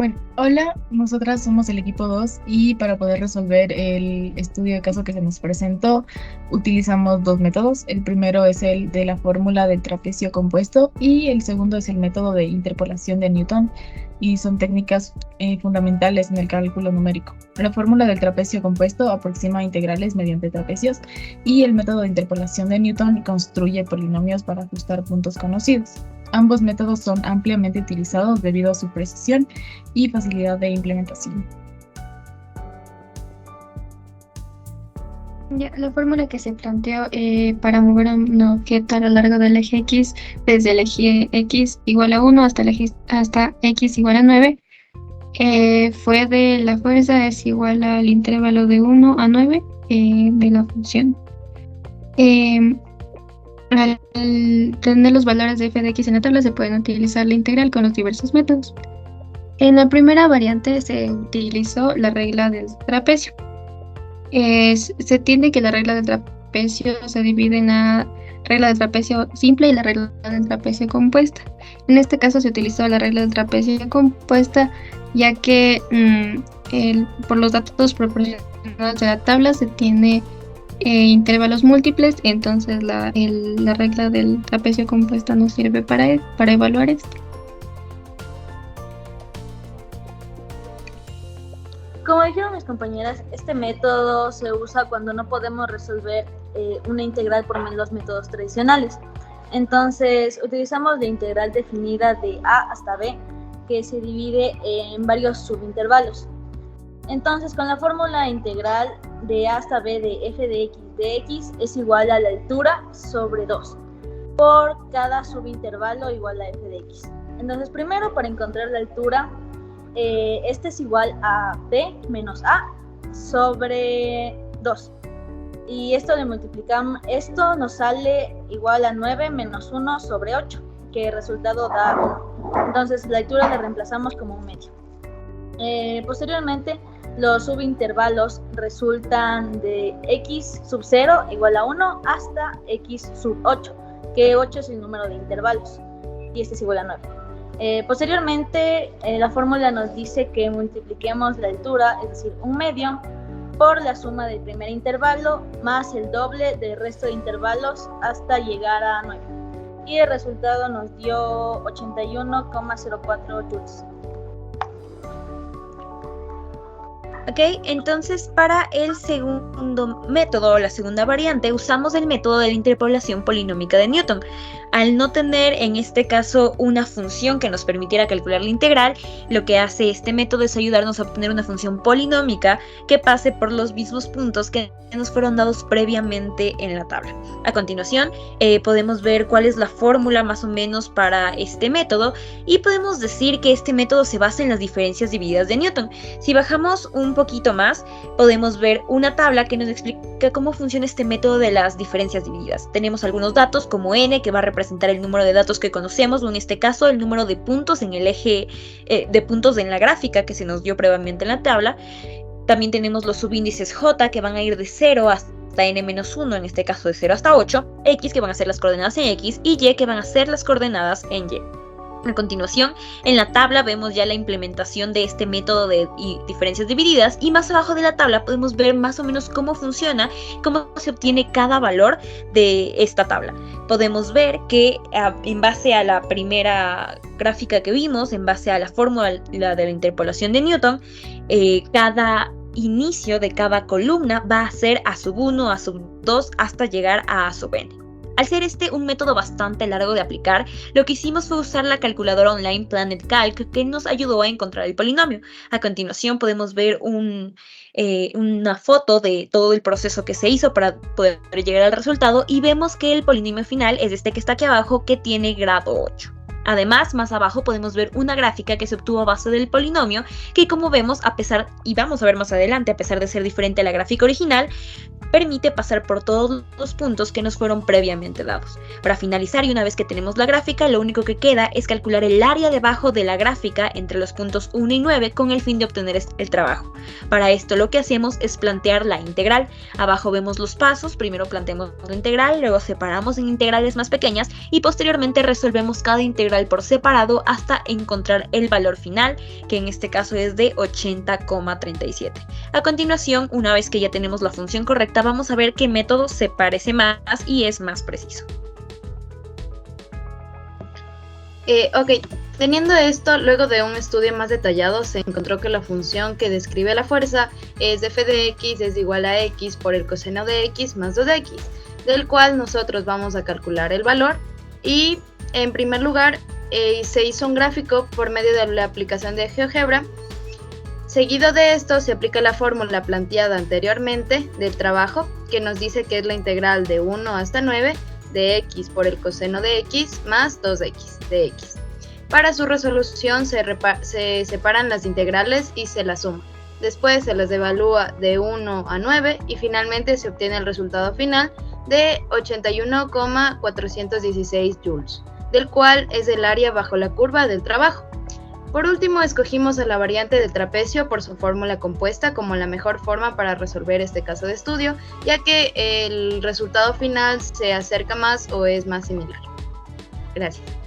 Bueno, hola, nosotras somos el equipo 2 y para poder resolver el estudio de caso que se nos presentó, utilizamos dos métodos. El primero es el de la fórmula del trapecio compuesto y el segundo es el método de interpolación de Newton y son técnicas fundamentales en el cálculo numérico. La fórmula del trapecio compuesto aproxima integrales mediante trapecios y el método de interpolación de Newton construye polinomios para ajustar puntos conocidos. Ambos métodos son ampliamente utilizados debido a su precisión y facilidad de implementación. Ya, la fórmula que se planteó para mover un objeto a lo largo del eje X, desde el eje X igual a 1 hasta X igual a 9, fue de la fuerza es igual al intervalo de 1 a 9 de la función. Al tener los valores de f de x en la tabla, se pueden utilizar la integral con los diversos métodos. En la primera variante se utilizó la regla del trapecio. Se entiende que la regla del trapecio se divide en la regla del trapecio simple y la regla del trapecio compuesta. En este caso se utilizó la regla del trapecio compuesta, ya que por los datos proporcionados de la tabla se tiene intervalos múltiples, entonces la regla del trapecio compuesta nos sirve para evaluar esto. Como dijeron mis compañeras, este método se usa cuando no podemos resolver una integral por los métodos tradicionales. Entonces, utilizamos la integral definida de a hasta b, que se divide en varios subintervalos. Entonces, con la fórmula integral de a hasta b de f de x es igual a la altura sobre 2 por cada subintervalo igual a f de x. Entonces, primero, para encontrar la altura, este es igual a b menos a sobre 2. Y esto le multiplicamos, esto nos sale igual a 9 menos 1 sobre 8, que el resultado da 1. Entonces, la altura la reemplazamos como un medio. Posteriormente, los subintervalos resultan de x sub 0 igual a 1 hasta x sub 8, que 8 es el número de intervalos, y este es igual a 9. Posteriormente, la fórmula nos dice que multipliquemos la altura, es decir, un medio, por la suma del primer intervalo más el doble del resto de intervalos hasta llegar a 9. Y el resultado nos dio 81,04 joules. Ok, entonces para el segundo método o la segunda variante usamos el método de la interpolación polinómica de Newton. Al no tener en este caso una función que nos permitiera calcular la integral, lo que hace este método es ayudarnos a obtener una función polinómica que pase por los mismos puntos que nos fueron dados previamente en la tabla. A continuación podemos ver cuál es la fórmula más o menos para este método y podemos decir que este método se basa en las diferencias divididas de Newton. Si bajamos un poquito más, podemos ver una tabla que nos explica cómo funciona este método de las diferencias divididas. Tenemos algunos datos como n, que va a representar el número de datos que conocemos, o en este caso el número de puntos en el eje de puntos en la gráfica que se nos dio previamente en la tabla. También tenemos los subíndices j, que van a ir de 0 hasta n-1, en este caso de 0 hasta 8, x, que van a ser las coordenadas en x, y y, que van a ser las coordenadas en y. A continuación, en la tabla vemos ya la implementación de este método de diferencias divididas, y más abajo de la tabla podemos ver más o menos cómo funciona, cómo se obtiene cada valor de esta tabla. Podemos ver que en base a la primera gráfica que vimos, en base a la fórmula de la interpolación de Newton, cada inicio de cada columna va a ser a sub 1, a sub 2, hasta llegar a sub n. Al ser este un método bastante largo de aplicar, lo que hicimos fue usar la calculadora online Planet Calc, que nos ayudó a encontrar el polinomio. A continuación podemos ver una foto de todo el proceso que se hizo para poder llegar al resultado, y vemos que el polinomio final es este que está aquí abajo, que tiene grado 8. Además, más abajo podemos ver una gráfica que se obtuvo a base del polinomio, que como vemos, y vamos a ver más adelante, a pesar de ser diferente a la gráfica original, permite pasar por todos los puntos que nos fueron previamente dados. Para finalizar, y una vez que tenemos la gráfica, lo único que queda es calcular el área debajo de la gráfica entre los puntos 1 y 9 con el fin de obtener el trabajo. Para esto lo que hacemos es plantear la integral. Abajo vemos los pasos: primero planteamos la integral, luego separamos en integrales más pequeñas y posteriormente resolvemos cada integral integral por separado hasta encontrar el valor final, que en este caso es de 80,37. A continuación, una vez que ya tenemos la función correcta, vamos a ver qué método se parece más y es más preciso. Ok, teniendo esto, luego de un estudio más detallado, se encontró que la función que describe la fuerza es f de x es igual a x por el coseno de x más 2x, del cual nosotros vamos a calcular el valor. Y en primer lugar, se hizo un gráfico por medio de la aplicación de GeoGebra. Seguido de esto, se aplica la fórmula planteada anteriormente del trabajo, que nos dice que es la integral de 1 hasta 9 de x por el coseno de x más 2x de x. Para su resolución se separan las integrales y se las suma. Después se las evalúa de 1 a 9 y finalmente se obtiene el resultado final de 81,416 joules, del cual es el área bajo la curva del trabajo. Por último, escogimos a la variante del trapecio por su fórmula compuesta como la mejor forma para resolver este caso de estudio, ya que el resultado final se acerca más o es más similar. Gracias.